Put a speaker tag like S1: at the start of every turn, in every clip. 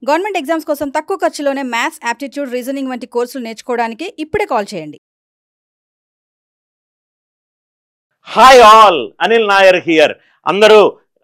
S1: Government exams కోసం తక్కువ ఖర్చులోనే maths, aptitude, reasoning వంటి కోర్సులు నేర్చుకోవడానికి ఇప్పుడే కాల్ చేయండి.
S2: Hi all, Anil Nair here.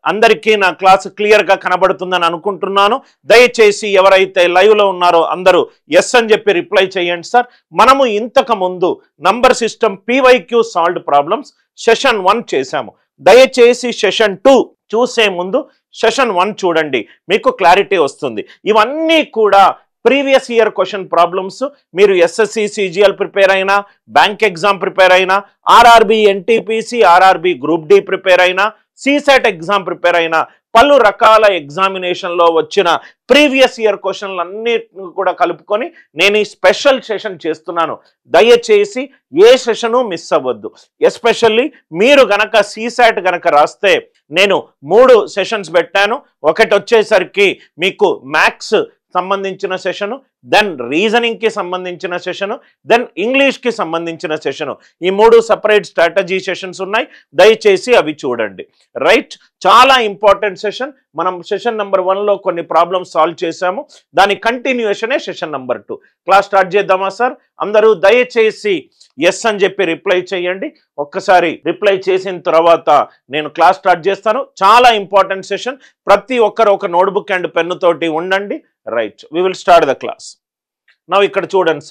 S2: అందరికీ నా క్లాస్ క్లియర్గా కనబడుతుందని అనుకుంటున్నాను. దయచేసి ఎవరైతే లైవ్లో ఉన్నారో అందరూ ఎస్ అని చెప్పి రిప్లై చేయండి సార్. మనము ఇంతకు ముందు number system PYQ solved problems session 1 చేశాము. దయచేసి సెషన్ 2 చూసే ముందు సెషన్ 1 చూడండి, మీకు క్లారిటీ వస్తుంది. ఇవన్నీ కూడా ప్రీవియస్ ఇయర్ క్వశ్చన్ ప్రాబ్లమ్స్. మీరు SSC CGL ప్రిపేర్ అయినా, బ్యాంక్ ఎగ్జామ్ ప్రిపేర్ అయినా, RRB NTPC RRB group D prepare అయినా, CSAT ఎగ్జామ్ ప్రిపేర్ అయినా, పలు రకాల ఎగ్జామినేషన్లో వచ్చిన ప్రీవియస్ ఇయర్ క్వశ్చన్లు అన్ని కూడా కలుపుకొని నేను ఈ స్పెషల్ సెషన్ చేస్తున్నాను. దయచేసి ఏ సెషను మిస్ అవ్వద్దు. ఎస్పెషల్లీ మీరు గనక CSAT గనక రాస్తే నేను 3 సెషన్స్ పెట్టాను. ఒకటి వచ్చేసరికి మీకు మ్యాథ్స్ సంబంధించిన సెషను, దెన్ రీజనింగ్కి సంబంధించిన సెషను, దెన్ ఇంగ్లీష్కి సంబంధించిన సెషను. ఈ 3 సపరేట్ స్ట్రాటజీ సెషన్స్ ఉన్నాయి. దయచేసి అవి చూడండి. రైట్, చాలా ఇంపార్టెంట్ సెషన్. మనం సెషన్ నెంబర్ 1లో కొన్ని ప్రాబ్లమ్స్ సాల్వ్ చేశాము. దాని కంటిన్యూషనే సెషన్ నెంబర్ 2. క్లాస్ స్టార్ట్ చేద్దామా సార్? అందరూ దయచేసి ఎస్ అని చెప్పి రిప్లై చేయండి. ఒక్కసారి రిప్లై చేసిన తర్వాత నేను క్లాస్ స్టార్ట్ చేస్తాను. చాలా ఇంపార్టెంట్ సెషన్. ప్రతి ఒక్కరు ఒక నోట్బుక్ అండ్ పెన్ను తోటి ఉండండి. Right, we will start the class. Now ఇక్కడ చూడండి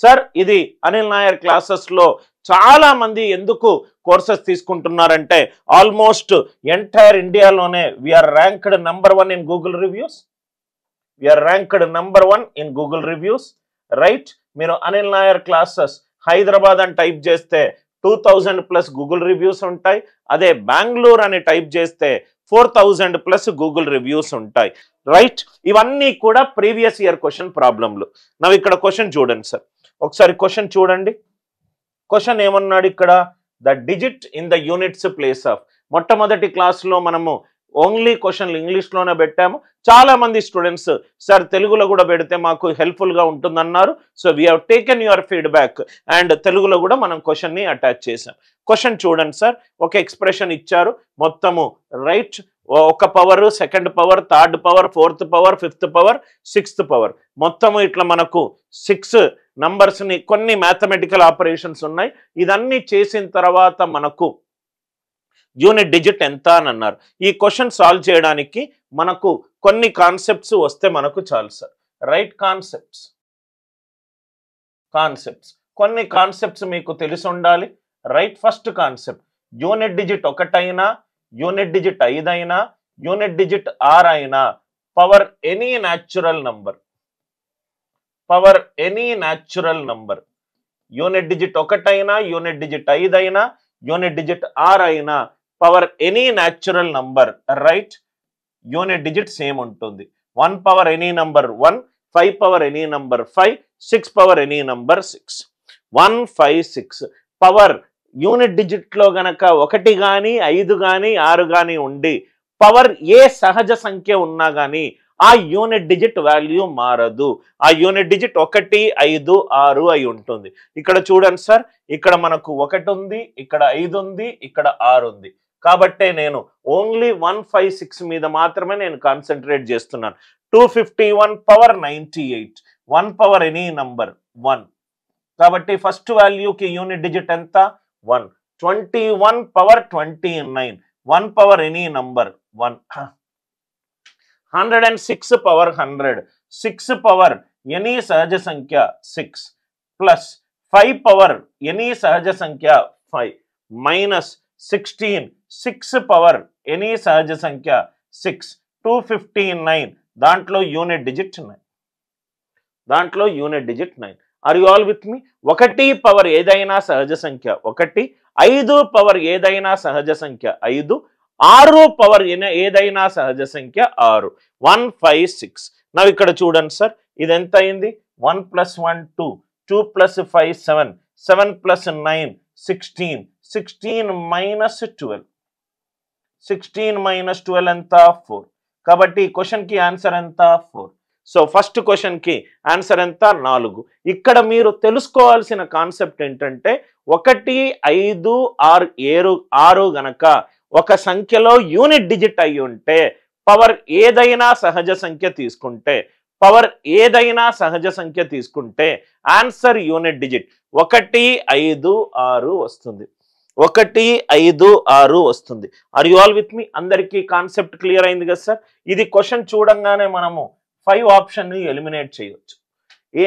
S2: సార్, ఇది అనిల్ నాయర్ క్లాసెస్లో చాలా మంది ఎందుకు కోర్సెస్ తీసుకుంటున్నారంటే ఆల్మోస్ట్ ఎంటైర్ ఇండియాలోనే we are ranked number 1 in Google reviews. We are ranked number 1 in Google reviews. Right, మీరు అనిల్ నాయర్ క్లాసెస్ హైదరాబాద్ అని టైప్ చేస్తే 2000+ గూగుల్ రివ్యూస్ ఉంటాయి. అదే బెంగళూరు అని టైప్ చేస్తే 4000+ గూగుల్ రివ్యూస్ ఉంటాయి. రైట్, ఇవన్నీ కూడా ప్రీవియస్ ఇయర్ క్వశ్చన్ ప్రాబ్లంలు. నవ్వు ఇక్కడ క్వశ్చన్ చూడండి సార్, ఒకసారి క్వశ్చన్ చూడండి. క్వశ్చన్ ఏమన్నాడు ఇక్కడ? The digit in the units place of. మొట్టమొదటి క్లాస్లో మనము ఓన్లీ క్వశ్చన్లు ఇంగ్లీష్లోనే పెట్టాము. చాలా మంది స్టూడెంట్స్ సార్ తెలుగులో కూడా పెడితే మాకు హెల్ప్ఫుల్గా ఉంటుందన్నారు. So we have taken your feedback and తెలుగులో కూడా మనం క్వశ్చన్ని అటాచ్ చేసాం. క్వశ్చన్ చూడండి సార్, ఒక ఎక్స్ప్రెషన్ ఇచ్చారు మొత్తము. రైట్, ఒక power, second power, third power, fourth power, fifth power, sixth power, మొత్తము ఇట్లా మనకు 6 నంబర్స్ని, కొన్ని మ్యాథమెటికల్ ఆపరేషన్స్ ఉన్నాయి. ఇదన్నీ చేసిన తర్వాత మనకు యూనిట్ డిజిట్ ఎంత అని అన్నారు. ఈ క్వశ్చన్ సాల్వ్ చేయడానికి మనకు కొన్ని కాన్సెప్ట్స్ వస్తే మనకు చాలు సార్. రైట్, కాన్సెప్ట్స్ కొన్ని కాన్సెప్ట్స్ మీకు తెలిసి ఉండాలి. Right, first concept, unit digit 1 అయినా, యూనిట్ డిజిట్ 5 అయినా, యూనిట్ డిజిట్ 6 అయినా, power any natural number. Unit digit 1 అయినా, యూనిట్ డిజిట్ 5 అయినా, యూనిట్ డిజిట్ 6 అయినా, power any natural number. Right, unit digit same ఉంటుంది. 1 power any number 1, 5 power any number 5, 6 power any number 6. 1, 5, 6 power unit డిజిట్లో గనక 1 కానీ 5 కానీ 6 కానీ ఉండి పవర్ ఏ సహజ సంఖ్య ఉన్నా కానీ ఆ యూనిట్ డిజిట్ వాల్యూ మారదు. ఆ యూనిట్ డిజిట్ 1, 5, 6 అయి ఉంటుంది. ఇక్కడ చూడండి సార్, ఇక్కడ మనకు 1 ఉంది, ఇక్కడ 5 ఉంది, ఇక్కడ 6 ఉంది. కాబట్టే నేను ఓన్లీ 1, 5, 6 మీద మాత్రమే నేను కాన్సన్ట్రేట్ చేస్తున్నాను. 251 పవర్ 98, 1 పవర్ ఎనీ నంబర్ 1. కాబట్టి ఫస్ట్ వాల్యూకి యూనిట్ డిజిట్ ఎంత? 1. 21 power 29, 1 power any number 1. 106 power 100, 6 power any సహజ సంఖ్య 6, ప్లస్ 5 పవర్ ఎనీ సహజ సంఖ్య 5, మైనస్ 16, 6 పవర్ ఎనీ సహజ సంఖ్య 6, 259. దాంట్లో unit digit 9. Are you all with me? 1 power ఏదైనా సహజ సంఖ్య 1, 5 పవర్ ఏదైనా సహజ సంఖ్య 5, 6 పవర్ ఏదైనా సహజ సంఖ్య 6. 1, 5, 6. నవ్వు ఇక్కడ చూడండి సార్, ఇది ఎంత అయింది? 1 + 1 2, 2 + 5 7, 7 + 9 16, 16 - 12, 16 - 12 ఎంత? 4. కాబట్టి ఈ క్వశ్చన్కి ఆన్సర్ ఎంత? 4. సో ఫస్ట్ క్వశ్చన్కి ఆన్సర్ ఎంత? 4. ఇక్కడ మీరు తెలుసుకోవాల్సిన కాన్సెప్ట్ ఏంటంటే 1, 5, 6 గనక ఒక సంఖ్యలో యూనిట్ డిజిట్ అయి ఉంటే పవర్ ఏదైనా సహజ సంఖ్య తీసుకుంటే పవర్ ఏదైనా సహజ సంఖ్య తీసుకుంటే ఆన్సర్ యూనిట్ డిజిట్ 1, 5, 6 వస్తుంది. 1, 5, 6 వస్తుంది. ఆర్ యు ఆల్ విత్ మీ? అందరికీ కాన్సెప్ట్ క్లియర్ అయింది కదా సార్? ఇది క్వశ్చన్ చూడంగానే మనము 5 ఆప్షన్ని ఎలిమినేట్ చేయొచ్చు.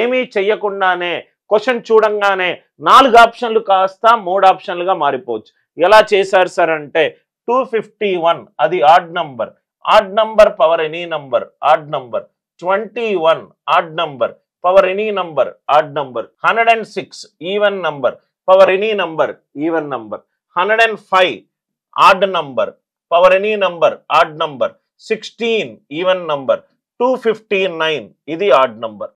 S2: ఏమీ చెయ్యకుండానే క్వశ్చన్ చూడంగానే 4 ఆప్షన్లు కాస్త 3 ఆప్షన్లుగా మారిపోవచ్చు. ఎలా చేశారు సార్ అంటే 251 అది odd number power any number odd number, 21 odd number power any number odd number, 106 even number power any number even number, 105 odd number power any number odd number, 16 even number, 259 ఇది odd number.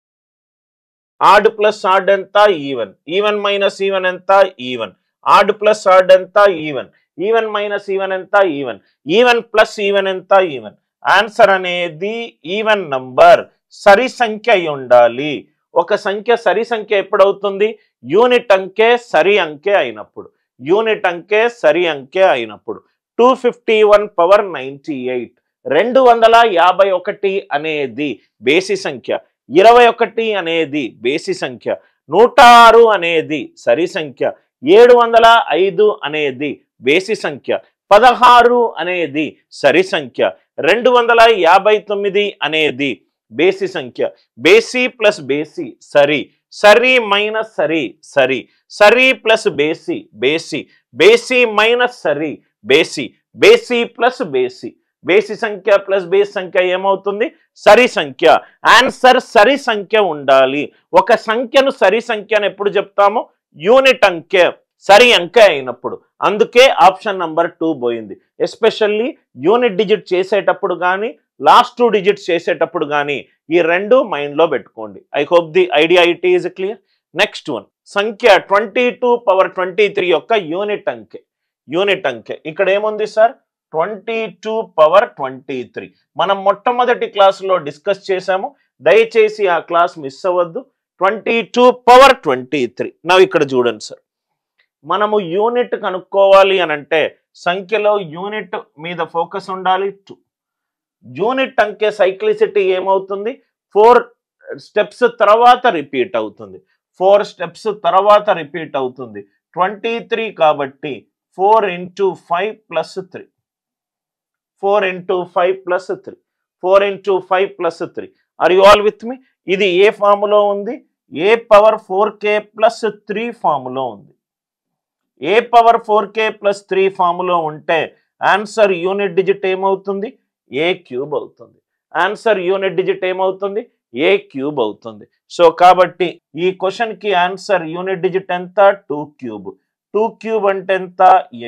S2: Odd plus odd ఎంత? Even. Even minus even ఎంత? Even. Odd plus odd ఎంత? Even. Even minus even ఎంత? Even. Even plus even ఎంత? Even. Answer అనేది even number, సరి సంఖ్య అయి ఉండాలి. ఒక సంఖ్య సరి సంఖ్య ఎప్పుడవుతుంది? యూనిట్ అంకె సరి అంకె అయినప్పుడు. యూనిట్ అంకె సరి అంకె అయినప్పుడు. 251 పవర్ 98, 251 అనేది బేసి సంఖ్య, 21 అనేది బేసి సంఖ్య, 106 అనేది సరి సంఖ్య, 705 అనేది బేసి సంఖ్య, 16 అనేది సరి సంఖ్య, 259 అనేది బేసి సంఖ్య. బేసి ప్లస్ బేసి సరి, సరి మైనస్ సరి సరి, సరి ప్లస్ బేసి బేసి, బేసి మైనస్ సరి బేసి, బేసి ప్లస్ బేసి, బేసి సంఖ్య ప్లస్ బేసి సంఖ్య ఏమవుతుంది? సరి సంఖ్య. ఆన్సర్ సరి సంఖ్య ఉండాలి. ఒక సంఖ్యను సరి సంఖ్య అని ఎప్పుడు చెప్తాము? యూనిట్ అంకె సరి అంకె అయినప్పుడు. అందుకే ఆప్షన్ నంబర్ 2 పోయింది. ఎస్పెషల్లీ యూనిట్ డిజిట్ చేసేటప్పుడు కానీ లాస్ట్ 2 డిజిట్స్ చేసేటప్పుడు కానీ ఈ రెండు మైండ్లో పెట్టుకోండి. I hope the idea it is clear. Next one, సంఖ్య 22 పవర్ 23 యొక్క యూనిట్ అంకె. యూనిట్ అంకె ఇక్కడ ఏముంది సార్? 22 పవర్ 23. మనం మొట్టమొదటి క్లాసులో డిస్కస్ చేశాము, దయచేసి ఆ క్లాస్ మిస్ అవ్వద్దు. 22 పవర్ 23. నా ఇక్కడ చూడండి సార్, మనము యూనిట్ కనుక్కోవాలి అని అంటే సంఖ్యలో యూనిట్ మీద ఫోకస్ ఉండాలి. 2 యూనిట్ అంకె సైక్లిసిటీ ఏమవుతుంది? 4 స్టెప్స్ తర్వాత రిపీట్ అవుతుంది. 4 స్టెప్స్ తర్వాత రిపీట్ అవుతుంది. 23 కాబట్టి 4 into 5 plus 3. 4 into 5 plus 3. 4 into 5 plus 3. Are you all with me? ఇది ఏ ఫార్ములో ఉంది? a పవర్ 4k ప్లస్ 3 ఫార్ములో ఉంది. a పవర్ 4k ప్లస్ 3 ఫార్ములో ఉంటే ఆన్సర్ యూనిట్ డిజిట్ ఏమవుతుంది? a క్యూబ్ అవుతుంది. ఆన్సర్ యూనిట్ డిజిట్ ఏమవుతుంది? a క్యూబ్ అవుతుంది. సో కాబట్టి ఈ క్వశ్చన్ కి ఆన్సర్ యూనిట్ డిజిట్ ఎంత? 2 క్యూబ్. 2 క్యూబ్ అంటే ఎంత?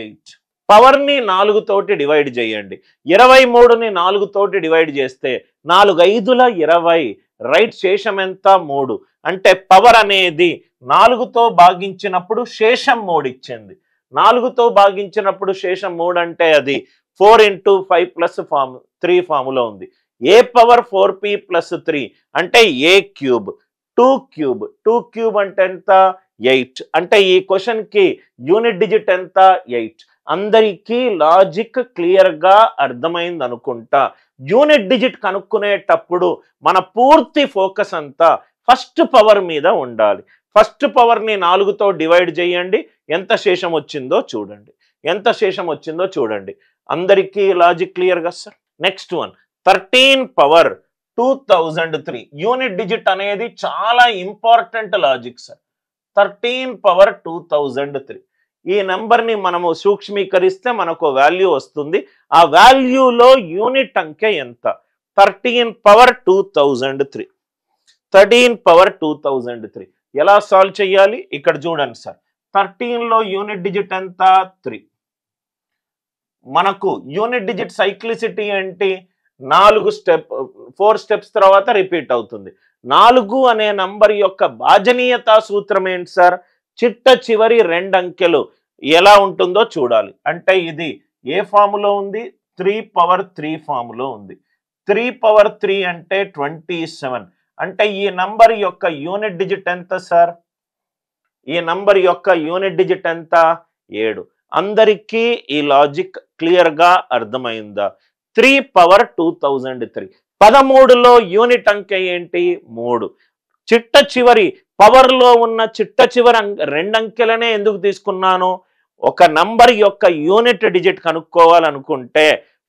S2: 8. పవర్ ని 4 తోటి డివైడ్ చేయండి. 23ని 4 తోటి డివైడ్ చేస్తే 4 5ల 20. రైట్, శేషం ఎంత? 3. అంటే పవర్ అనేది 4తో భాగించినప్పుడు శేషం 3 ఇచ్చింది. 4తో భాగించినప్పుడు శేషం 3 అంటే అది 4 into 5 plus 3 ఫార్ములో ఉంది. a పవర్ 4p ప్లస్ 3 అంటే a క్యూబ్. 2 క్యూబ్. 2 క్యూబ్ అంటే ఎంత? 8. అంటే ఈ క్వశ్చన్ కి యూనిట్ డిజిట్ ఎంత? 8. అందరికీ లాజిక్ క్లియర్ గా అర్థమైంది అనుకుంటా. యూనిట్ డిజిట్ కనుక్కునేటప్పుడు మన పూర్తి ఫోకస్ అంతా ఫస్ట్ పవర్ మీద ఉండాలి. ఫస్ట్ పవర్ ని 4తో డివైడ్ చేయండి, ఎంత శేషం వచ్చిందో చూడండి. ఎంత శేషం వచ్చిందో చూడండి. అందరికీ లాజిక్ క్లియర్ గా sir? Next one, 13 power 2003. Unit digit అనేది చాలా ఇంపార్టెంట్ లాజిక్ సార్. 13 పవర్ 2003. ఈ నెంబర్ని మనము సూక్ష్మీకరిస్తే మనకు వాల్యూ వస్తుంది. ఆ వాల్యూలో యూనిట్ అంకె ఎంత? 13 పవర్ 2003. 13 పవర్ 2003 ఎలా సాల్వ్ చేయాలి? ఇక్కడ చూడండి సార్, 13లో యూనిట్ డిజిట్ ఎంత? 3. మనకు యూనిట్ డిజిట్ సైక్లిసిటీ ఏంటి? 4 స్టెప్స్ తర్వాత రిపీట్ అవుతుంది. 4 అనే నంబర్ యొక్క భాజనీయతా సూత్రం ఏంటి సార్? చిట్ట చివరి 2 అంకెలు ఎలా ఉంటుందో చూడాలి. అంటే ఇది ఏ ఫార్ములో ఉంది? 3 పవర్ 3 ఫార్ములో ఉంది. 3 పవర్ 3 అంటే 27. అంటే ఈ నంబర్ యొక్క యూనిట్ డిజిట్ ఎంత సార్? ఈ నంబర్ యొక్క యూనిట్ డిజిట్ ఎంత? 7. అందరికీ ఈ లాజిక్ క్లియర్ గా అర్థమైందా? 3 పవర్ 2003. 13లో యూనిట్ అంకె ఏంటి? 3. చిట్ట చివరి పవర్లో ఉన్న చిట్ట చివరి 2 అంకెలనే ఎందుకు తీసుకున్నాను? ఒక నంబర్ యొక్క యూనిట్ డిజిట్ కనుక్కోవాలనుకుంటే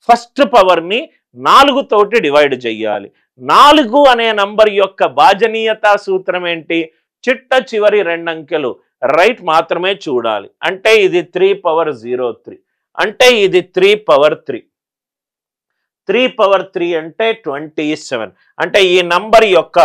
S2: ఫస్ట్ పవర్ని 4 తోటి డివైడ్ చేయాలి. 4 అనే నంబర్ యొక్క భాజనీయత సూత్రం ఏంటి? చిట్ట చివరి 2 అంకెలు రైట్ మాత్రమే చూడాలి. అంటే ఇది 3/03, అంటే ఇది 3/3. 3/3 అంటే 27. అంటే ఈ నంబర్ యొక్క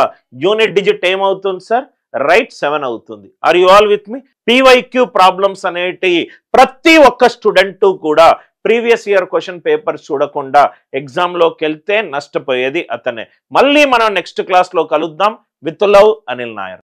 S2: యూనిట్ డిజిట్ ఏమవుతుంది సార్? రైట్ 7 అవుతుంది. Are you all with me? PYQ problems అనేటి ప్రతి ఒక్క స్టూడెంట్ కూడా ప్రీవియస్ ఇయర్ క్వశ్చన్ పేపర్ చూడకుండా ఎగ్జామ్లోకి వెళ్తే నష్టపోయేది అతనే. మళ్ళీ మనం నెక్స్ట్ క్లాస్లో కలుద్దాం. With love, Anil Nair.